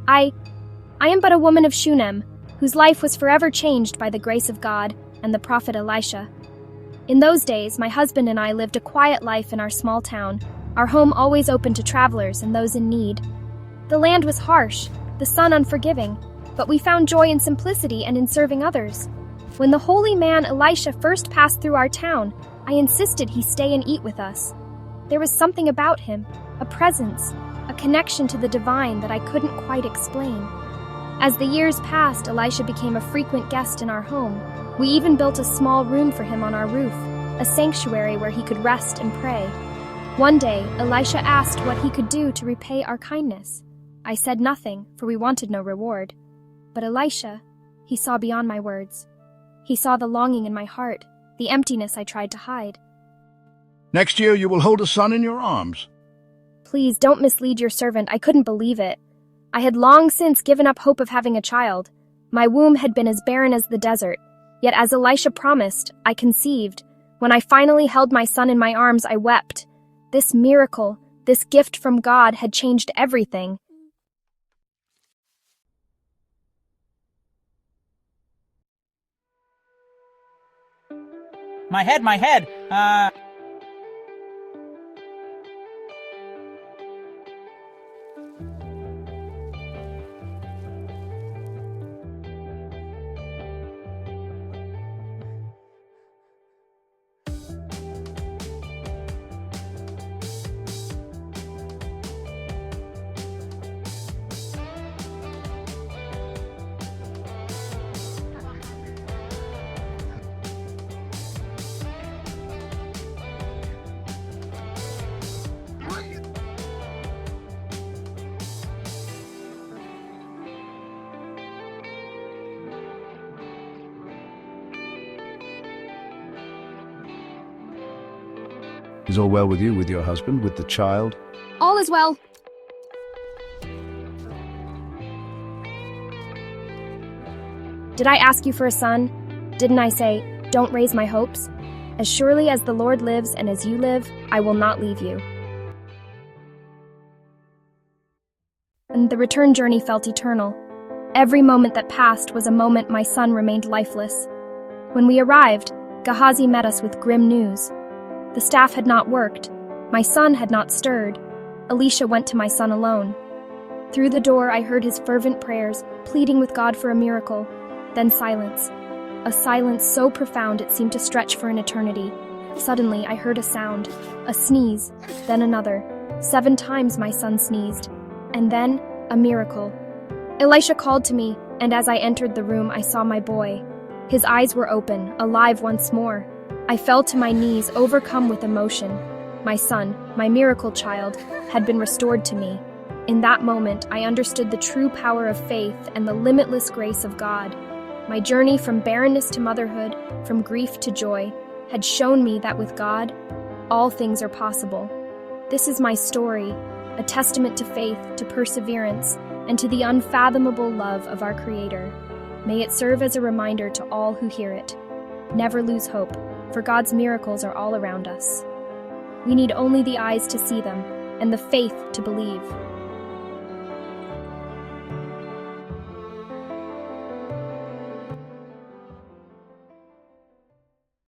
I am but a woman of Shunem, whose life was forever changed by the grace of God and the prophet Elisha. In those days, my husband and I lived a quiet life in our small town, our home always open to travelers and those in need. The land was harsh, the sun unforgiving, but we found joy in simplicity and in serving others. When the holy man Elisha first passed through our town, I insisted he stay and eat with us. There was something about him, a presence, a connection to the divine that I couldn't quite explain. As the years passed, Elisha became a frequent guest in our home. We even built a small room for him on our roof, a sanctuary where he could rest and pray. One day, Elisha asked what he could do to repay our kindness. I said nothing, for we wanted no reward. But Elisha, he saw beyond my words. He saw the longing in my heart, the emptiness I tried to hide. Next year you will hold a son in your arms. Please, don't mislead your servant. I couldn't believe it. I had long since given up hope of having a child. My womb had been as barren as the desert. Yet as Elisha promised, I conceived. When I finally held my son in my arms, I wept. This miracle, this gift from God had changed everything. My head! Is all well with you, with your husband, with the child? All is well. Did I ask you for a son? Didn't I say, don't raise my hopes? As surely as the Lord lives and as you live, I will not leave you. And the return journey felt eternal. Every moment that passed was a moment my son remained lifeless. When we arrived, Gehazi met us with grim news. The staff had not worked. My son had not stirred. Elisha went to my son alone. Through the door, I heard his fervent prayers, pleading with God for a miracle. Then silence. A silence so profound it seemed to stretch for an eternity. Suddenly, I heard a sound, a sneeze, then another. 7 times my son sneezed. And then, a miracle. Elisha called to me, and as I entered the room, I saw my boy. His eyes were open, alive once more. I fell to my knees, overcome with emotion. My son, my miracle child, had been restored to me. In that moment, I understood the true power of faith and the limitless grace of God. My journey from barrenness to motherhood, from grief to joy, had shown me that with God, all things are possible. This is my story, a testament to faith, to perseverance, and to the unfathomable love of our Creator. May it serve as a reminder to all who hear it. Never lose hope, for God's miracles are all around us. We need only the eyes to see them and the faith to believe.